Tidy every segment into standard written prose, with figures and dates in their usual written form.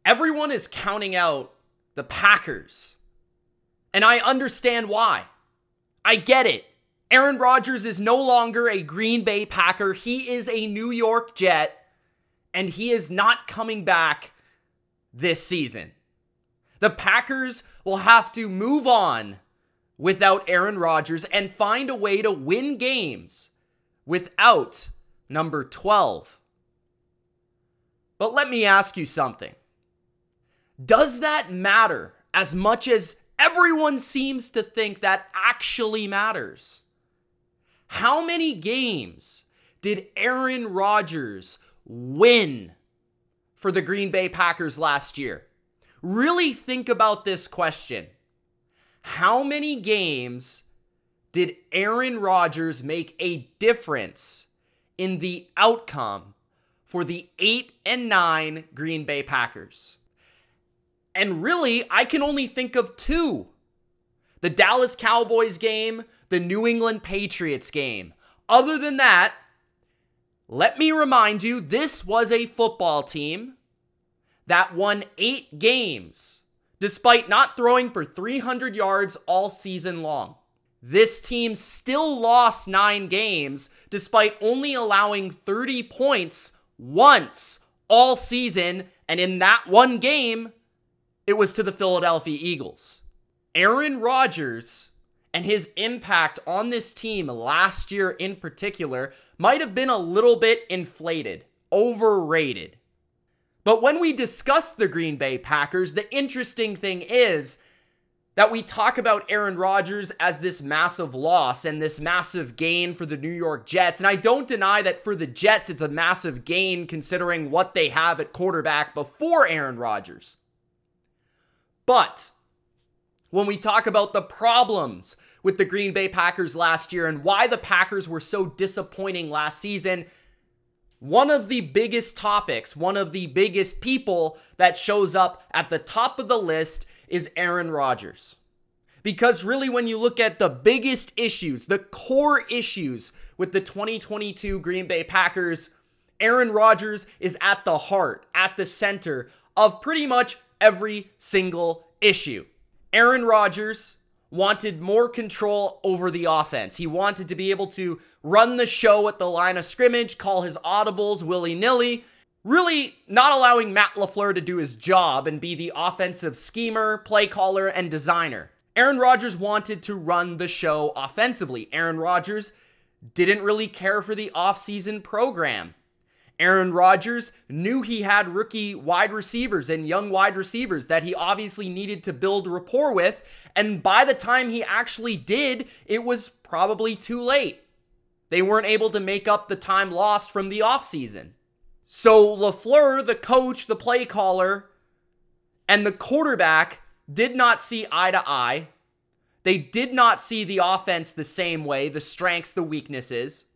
Everyone is counting out the Packers. And I understand why. I get it. Aaron Rodgers is no longer a Green Bay Packer. He is a New York Jet. And he is not coming back this season. The Packers will have to move on without Aaron Rodgers and find a way to win games without number 12. But let me ask you something. Does that matter as much as everyone seems to think that actually matters? How many games did Aaron Rodgers win for the Green Bay Packers last year? Really think about this question. How many games did Aaron Rodgers make a difference in the outcome for the 8-9 Green Bay Packers? And really, I can only think of two. The Dallas Cowboys game, the New England Patriots game. Other than that, let me remind you, this was a football team that won 8 games, despite not throwing for 300 yards all season long. This team still lost 9 games, despite only allowing 30 points once all season, and in that one game, it was to the Philadelphia Eagles. Aaron Rodgers and his impact on this team last year in particular might have been a little bit inflated, overrated. But when we discuss the Green Bay Packers, the interesting thing is that we talk about Aaron Rodgers as this massive loss and this massive gain for the New York Jets. And I don't deny that for the Jets, it's a massive gain considering what they have at quarterback before Aaron Rodgers. But when we talk about the problems with the Green Bay Packers last year and why the Packers were so disappointing last season, one of the biggest topics, one of the biggest people that shows up at the top of the list is Aaron Rodgers. Because really, when you look at the biggest issues, the core issues with the 2022 Green Bay Packers, Aaron Rodgers is at the heart, at the center of pretty much every single issue. Aaron Rodgers wanted more control over the offense. He wanted to be able to run the show at the line of scrimmage, call his audibles willy-nilly, really not allowing Matt LaFleur to do his job and be the offensive schemer, play caller, and designer. Aaron Rodgers wanted to run the show offensively. Aaron Rodgers didn't really care for the offseason program. Aaron Rodgers knew he had rookie wide receivers and young wide receivers that he obviously needed to build rapport with, and by the time he actually did, it was probably too late. They weren't able to make up the time lost from the offseason. So LaFleur, the coach, the play caller, and the quarterback did not see eye to eye. They did not see the offense the same way, the strengths, the weaknesses.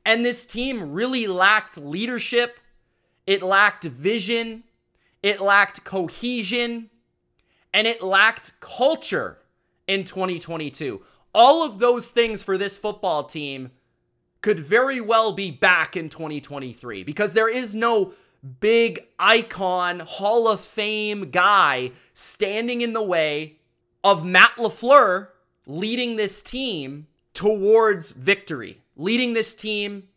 And this team really lacked leadership, it lacked vision, it lacked cohesion, and it lacked culture in 2022. All of those things for this football team could very well be back in 2023 because there is no big icon, Hall of Fame guy standing in the way of Matt LaFleur leading this team towards victory. Leading this team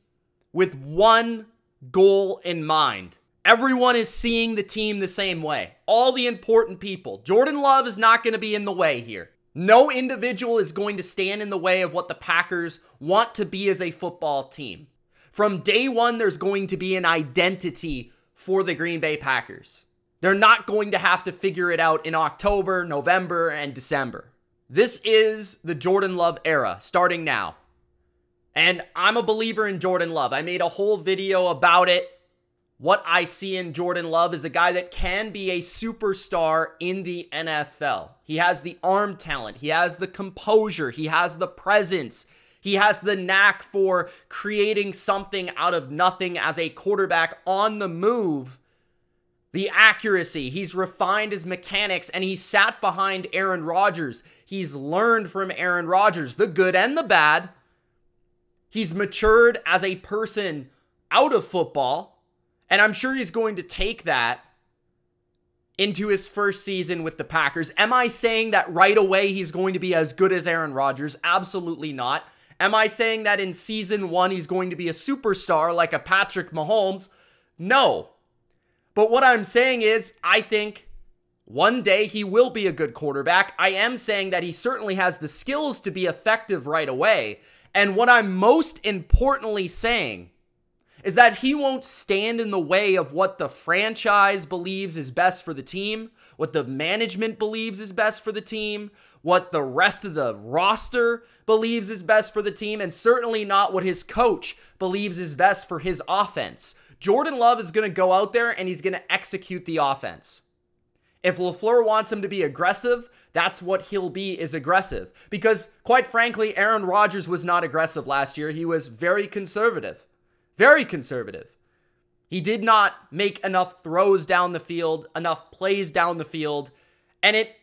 with one goal in mind. Everyone is seeing the team the same way. All the important people. Jordan Love is not going to be in the way here. No individual is going to stand in the way of what the Packers want to be as a football team. From day one, there's going to be an identity for the Green Bay Packers. They're not going to have to figure it out in October, November, and December. This is the Jordan Love era, starting now. And I'm a believer in Jordan Love. I made a whole video about it. What I see in Jordan Love is a guy that can be a superstar in the NFL. He has the arm talent. He has the composure. He has the presence. He has the knack for creating something out of nothing as a quarterback on the move. The accuracy. He's refined his mechanics, and he sat behind Aaron Rodgers. He's learned from Aaron Rodgers, the good and the bad. He's matured as a person out of football, and I'm sure he's going to take that into his first season with the Packers. Am I saying that right away he's going to be as good as Aaron Rodgers? Absolutely not. Am I saying that in season 1 he's going to be a superstar like a Patrick Mahomes? No. But what I'm saying is, I think one day he will be a good quarterback. I am saying that he certainly has the skills to be effective right away. And what I'm most importantly saying is that he won't stand in the way of what the franchise believes is best for the team, what the management believes is best for the team, what the rest of the roster believes is best for the team, and certainly not what his coach believes is best for his offense. Jordan Love is going to go out there and he's going to execute the offense. If LaFleur wants him to be aggressive, that's what he'll be, is aggressive. Because, quite frankly, Aaron Rodgers was not aggressive last year. He was very conservative. Very conservative. He did not make enough throws down the field, enough plays down the field, and it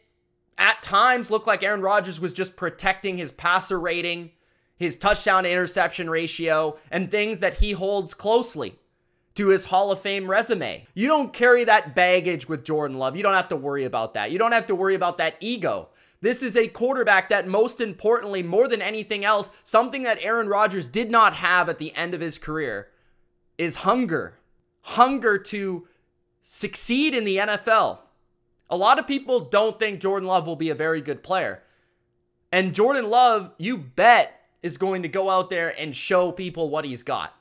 at times looked like Aaron Rodgers was just protecting his passer rating, his touchdown to interception ratio, and things that he holds closely to his Hall of Fame resume. You don't carry that baggage with Jordan Love. You don't have to worry about that. You don't have to worry about that ego. This is a quarterback that, most importantly, more than anything else, something that Aaron Rodgers did not have at the end of his career, is hunger. Hunger to succeed in the NFL. A lot of people don't think Jordan Love will be a very good player. And Jordan Love, you bet, is going to go out there and show people what he's got.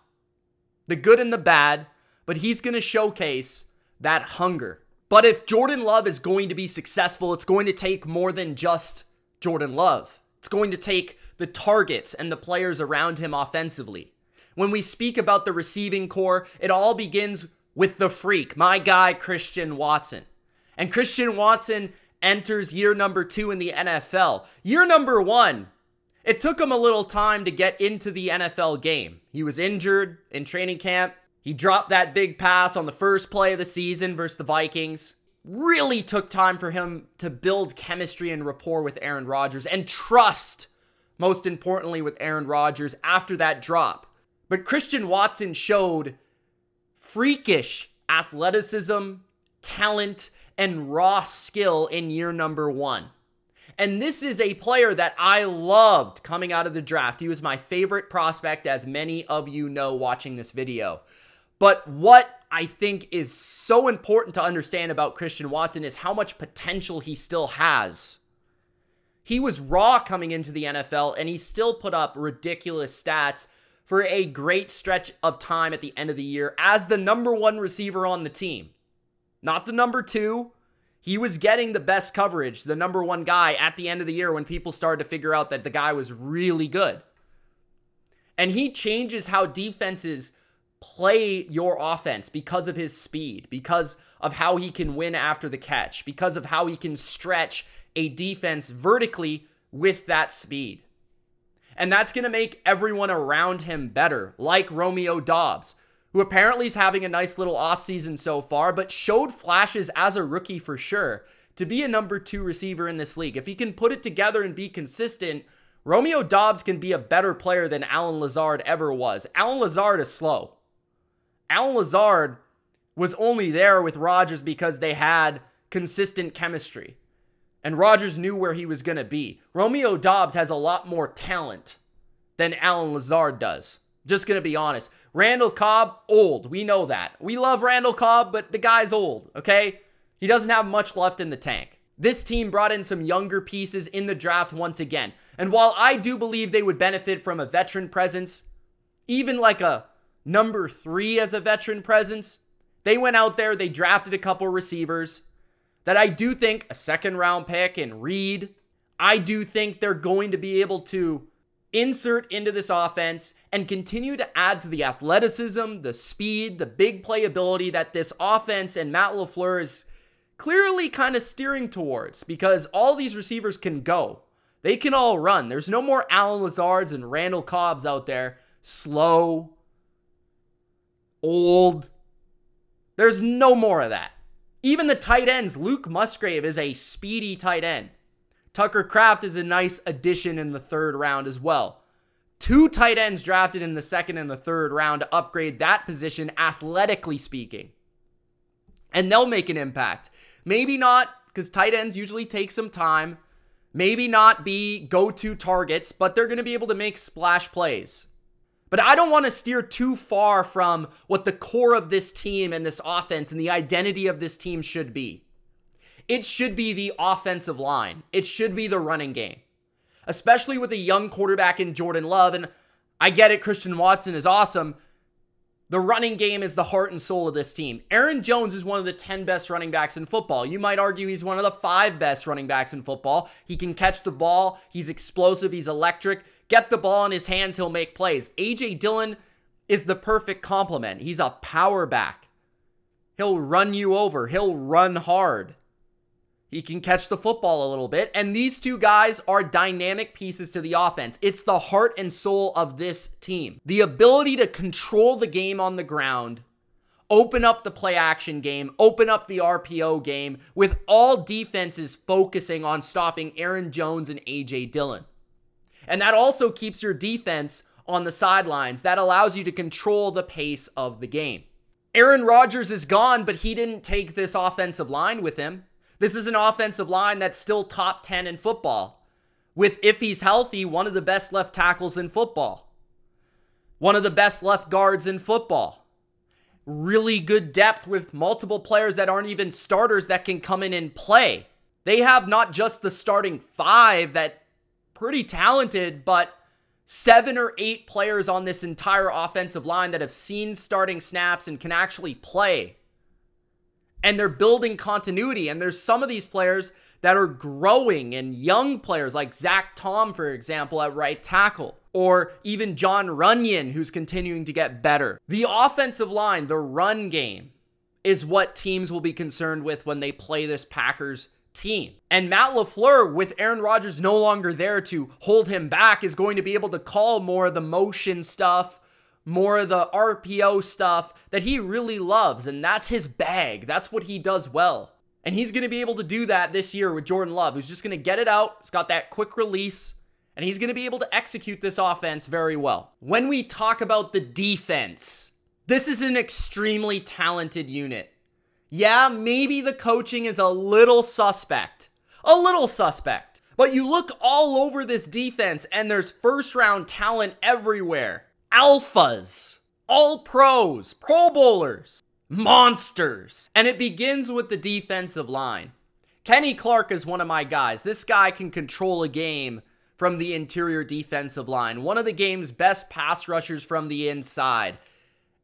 The good and the bad, but he's going to showcase that hunger. But if Jordan Love is going to be successful, it's going to take more than just Jordan Love. It's going to take the targets and the players around him offensively. When we speak about the receiving core, it all begins with the freak, my guy, Christian Watson. And Christian Watson enters year number 2 in the NFL. Year number 1, it took him a little time to get into the NFL game. He was injured in training camp. He dropped that big pass on the first play of the season versus the Vikings. Really took time for him to build chemistry and rapport with Aaron Rodgers and trust, most importantly, with Aaron Rodgers after that drop. But Christian Watson showed freakish athleticism, talent, and raw skill in year number 1. And this is a player that I loved coming out of the draft. He was my favorite prospect, as many of you know watching this video. But what I think is so important to understand about Christian Watson is how much potential he still has. He was raw coming into the NFL, and he still put up ridiculous stats for a great stretch of time at the end of the year as the number 1 receiver on the team. Not the number 2. He was getting the best coverage, the number 1 guy at the end of the year when people started to figure out that the guy was really good. And he changes how defenses play your offense because of his speed, because of how he can win after the catch, because of how he can stretch a defense vertically with that speed. And that's going to make everyone around him better, like Romeo Doubs, who apparently is having a nice little offseason so far, but showed flashes as a rookie for sure to be a number 2 receiver in this league. If he can put it together and be consistent, Romeo Doubs can be a better player than Allen Lazard ever was. Allen Lazard is slow. Allen Lazard was only there with Rodgers because they had consistent chemistry. And Rodgers knew where he was going to be. Romeo Doubs has a lot more talent than Allen Lazard does. Just going to be honest. Randall Cobb, old. We know that. We love Randall Cobb, but the guy's old, okay? He doesn't have much left in the tank. This team brought in some younger pieces in the draft once again. And while I do believe they would benefit from a veteran presence, even like a number 3 as a veteran presence, they went out there, they drafted a couple receivers that I do think, a 2nd-round pick and Reed, I do think they're going to be able to insert into this offense and continue to add to the athleticism, the speed, the big playability that this offense and Matt LaFleur is clearly kind of steering towards, because all these receivers can go. They can all run. There's no more Allen Lazards and Randall Cobbs out there. Slow. Old. There's no more of that. Even the tight ends, Luke Musgrave is a speedy tight end. Tucker Kraft is a nice addition in the 3rd round as well. 2 tight ends drafted in the 2nd and the 3rd round to upgrade that position, athletically speaking. And they'll make an impact. Maybe not, because tight ends usually take some time. Maybe not be go-to targets, but they're going to be able to make splash plays. But I don't want to steer too far from what the core of this team and this offense and the identity of this team should be. It should be the offensive line. It should be the running game. Especially with a young quarterback in Jordan Love. And I get it, Christian Watson is awesome. The running game is the heart and soul of this team. Aaron Jones is one of the 10 best running backs in football. You might argue he's one of the 5 best running backs in football. He can catch the ball. He's explosive. He's electric. Get the ball in his hands. He'll make plays. A.J. Dillon is the perfect complement. He's a power back. He'll run you over. He'll run hard. He can catch the football a little bit. And these two guys are dynamic pieces to the offense. It's the heart and soul of this team. The ability to control the game on the ground, open up the play action game, open up the RPO game, with all defenses focusing on stopping Aaron Jones and A.J. Dillon. And that also keeps your defense on the sidelines. That allows you to control the pace of the game. Aaron Rodgers is gone, but he didn't take this offensive line with him. This is an offensive line that's still top 10 in football. With, if he's healthy, one of the best left tackles in football. One of the best left guards in football. Really good depth with multiple players that aren't even starters that can come in and play. They have not just the starting 5 that pretty talented, but 7 or 8 players on this entire offensive line that have seen starting snaps and can actually play. And they're building continuity. And there's some of these players that are growing, and young players like Zach Tom, for example, at right tackle. Or even John Runyon, who's continuing to get better. The offensive line, the run game, is what teams will be concerned with when they play this Packers team. And Matt LaFleur, with Aaron Rodgers no longer there to hold him back, is going to be able to call more of the motion stuff, more of the RPO stuff that he really loves, and that's his bag. That's what he does well. And he's going to be able to do that this year with Jordan Love, who's just going to get it out. He's got that quick release, and he's going to be able to execute this offense very well. When we talk about the defense, this is an extremely talented unit. Yeah, maybe the coaching is a little suspect. But you look all over this defense, and there's first-round talent everywhere. Alphas, all pros, pro bowlers, monsters. And it begins with the defensive line. Kenny Clark is one of my guys. This guy can control a game from the interior defensive line. One of the game's best pass rushers from the inside.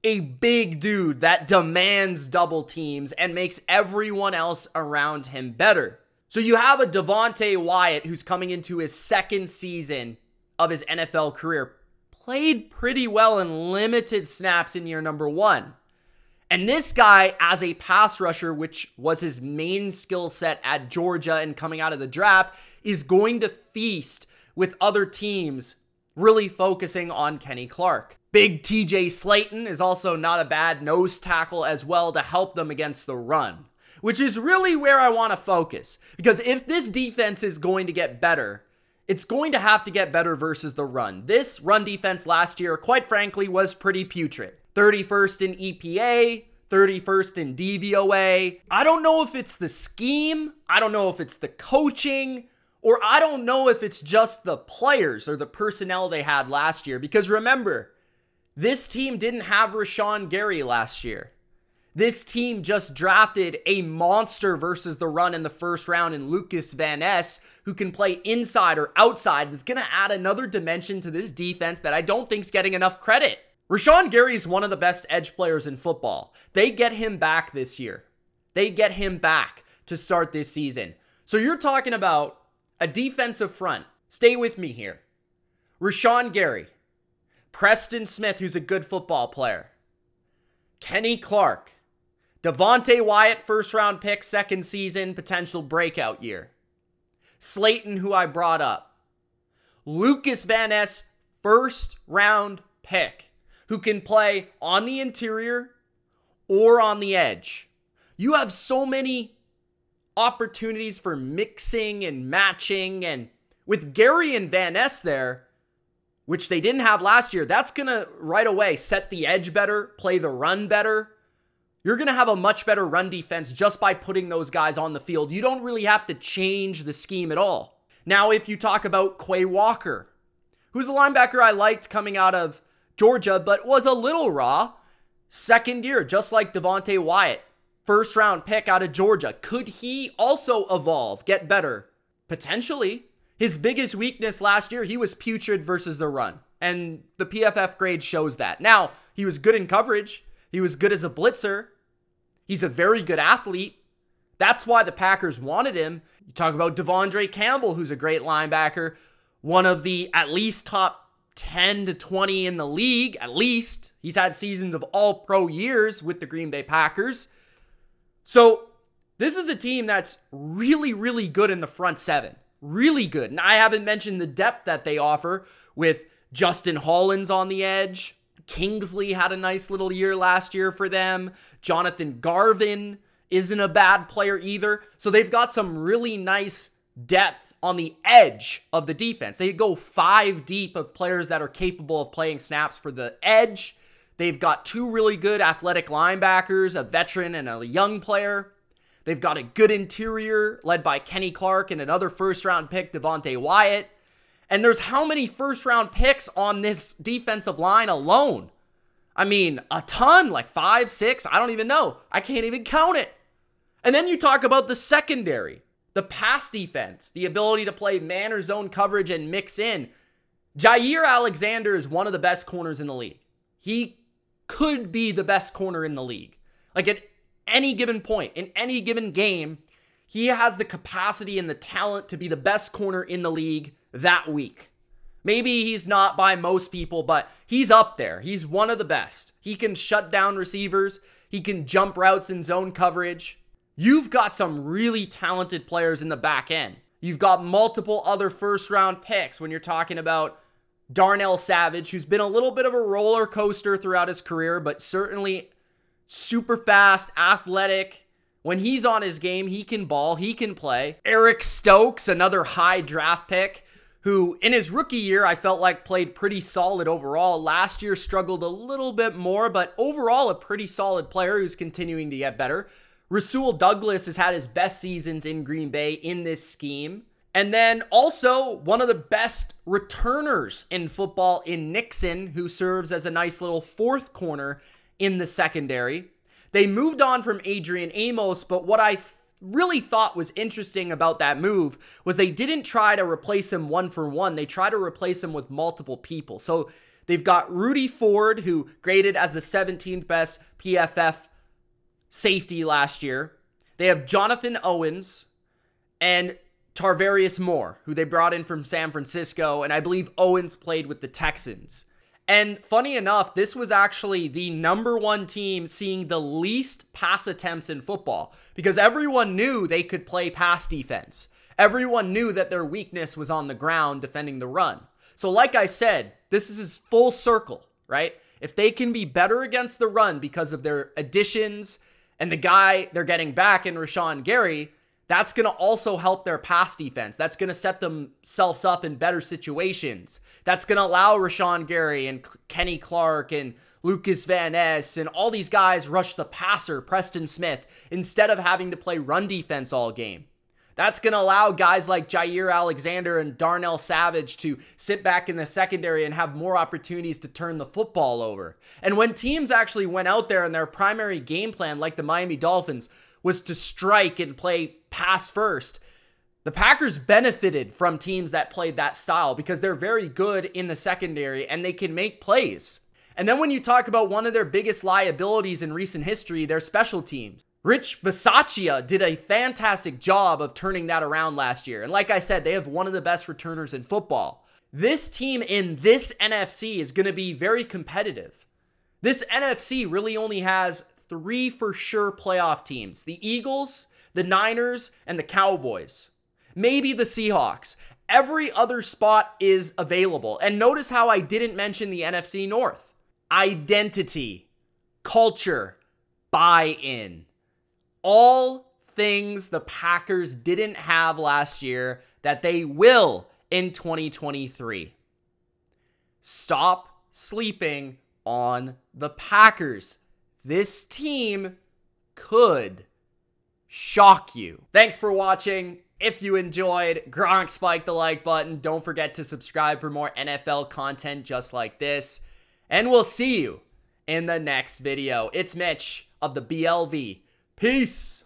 A big dude that demands double teams and makes everyone else around him better. So you have a Devontae Wyatt who's coming into his 2nd season of his NFL career. Played pretty well in limited snaps in year number 1. And this guy, as a pass rusher, which was his main skill set at Georgia and coming out of the draft, is going to feast with other teams really focusing on Kenny Clark. Big TJ Slayton is also not a bad nose tackle as well to help them against the run, which is really where I want to focus. Because if this defense is going to get better, it's going to have to get better versus the run. This run defense last year, quite frankly, was pretty putrid. 31st in EPA, 31st in DVOA. I don't know if it's the scheme, I don't know if it's the coaching, or I don't know if it's just the players or the personnel they had last year. Because remember, this team didn't have Rashawn Gary last year. This team just drafted a monster versus the run in the 1st round in Lucas Van Ness, who can play inside or outside, and is going to add another dimension to this defense that I don't think is getting enough credit. Rashawn Gary is one of the best edge players in football. They get him back this year. They get him back to start this season. So you're talking about a defensive front. Stay with me here. Rashawn Gary, Preston Smith, who's a good football player, Kenny Clark, Devontae Wyatt, 1st round pick, 2nd season, potential breakout year. Slayton, who I brought up. Lucas Van Ness, 1st round pick, who can play on the interior or on the edge. You have so many opportunities for mixing and matching, and with Gary and Van Ness there, which they didn't have last year, that's going to right away set the edge better, play the run better. You're going to have a much better run defense just by putting those guys on the field. You don't really have to change the scheme at all. Now, if you talk about Quay Walker, who's a linebacker I liked coming out of Georgia, but was a little raw. Second year, just like Devontae Wyatt. First round pick out of Georgia. Could he also evolve, get better? Potentially. His biggest weakness last year, he was putrid versus the run. And the PFF grade shows that. Now, he was good in coverage. He was good as a blitzer. He's a very good athlete. That's why the Packers wanted him. You talk about Devondre Campbell, who's a great linebacker. One of the at least top 10 to 20 in the league, at least. He's had seasons of all-pro years with the Green Bay Packers. So this is a team that's really, really good in the front seven. Really good. And I haven't mentioned the depth that they offer with Justin Hollins on the edge. Kingsley had a nice little year last year for them. Jonathan Garvin isn't a bad player either. So they've got some really nice depth on the edge of the defense. They go 5 deep of players that are capable of playing snaps for the edge. They've got 2 really good athletic linebackers, a veteran and a young player. They've got a good interior led by Kenny Clark and another first-round pick, Devontae Wyatt. And there's how many first-round picks on this defensive line alone? I mean, a ton, like 5, 6, I don't even know. I can't even count it. And then you talk about the secondary, the pass defense, the ability to play man or zone coverage and mix in. Jair Alexander is one of the best corners in the league. He could be the best corner in the league. Like at any given point, in any given game, he has the capacity and the talent to be the best corner in the league that week. Maybe he's not by most people, but he's up there. He's one of the best. He can shut down receivers. He can jump routes in zone coverage. You've got some really talented players in the back end. You've got multiple other first-round picks when you're talking about Darnell Savage, who's been a little bit of a roller coaster throughout his career, but certainly super fast, athletic. When he's on his game, he can ball, he can play. Eric Stokes, another high draft pick, who in his rookie year, I felt like played pretty solid overall. Last year struggled a little bit more, but overall a pretty solid player who's continuing to get better. Rasul Douglas has had his best seasons in Green Bay in this scheme. And then also one of the best returners in football in Nixon, who serves as a nice little fourth corner in the secondary. They moved on from Adrian Amos, but what I really thought was interesting about that move was they didn't try to replace him one for one. They tried to replace him with multiple people. So they've got Rudy Ford, who graded as the 17th best PFF safety last year. They have Jonathan Owens and Tarvarius Moore, who they brought in from San Francisco, and I believe Owens played with the Texans. And funny enough, this was actually the #1 team seeing the least pass attempts in football because everyone knew they could play pass defense. Everyone knew that their weakness was on the ground defending the run. So like I said, this is full circle, right? If they can be better against the run because of their additions and the guy they're getting back in Rashawn Gary, that's going to also help their pass defense. That's going to set themselves up in better situations. That's going to allow Rashawn Gary and Kenny Clark and Lucas Van Ness and all these guys rush the passer, Preston Smith, instead of having to play run defense all game. That's going to allow guys like Jair Alexander and Darnell Savage to sit back in the secondary and have more opportunities to turn the football over. And when teams actually went out there and their primary game plan, like the Miami Dolphins, was to strike and play pass first, the Packers benefited from teams that played that style because they're very good in the secondary and they can make plays. And then when you talk about one of their biggest liabilities in recent history, their special teams. Rich Bisaccia did a fantastic job of turning that around last year. And like I said, they have one of the best returners in football. This team in this NFC is going to be very competitive. This NFC really only has 3 for sure playoff teams: the Eagles, the Niners, and the Cowboys. Maybe the Seahawks. Every other spot is available. And notice how I didn't mention the NFC North. Identity, culture, buy-in. All things the Packers didn't have last year that they will in 2023. Stop sleeping on the Packers. This team could shock you. Thanks for watching. If you enjoyed, Gronk spike the like button. Don't forget to subscribe for more NFL content just like this. And we'll see you in the next video. It's Mitch of the BLV. Peace.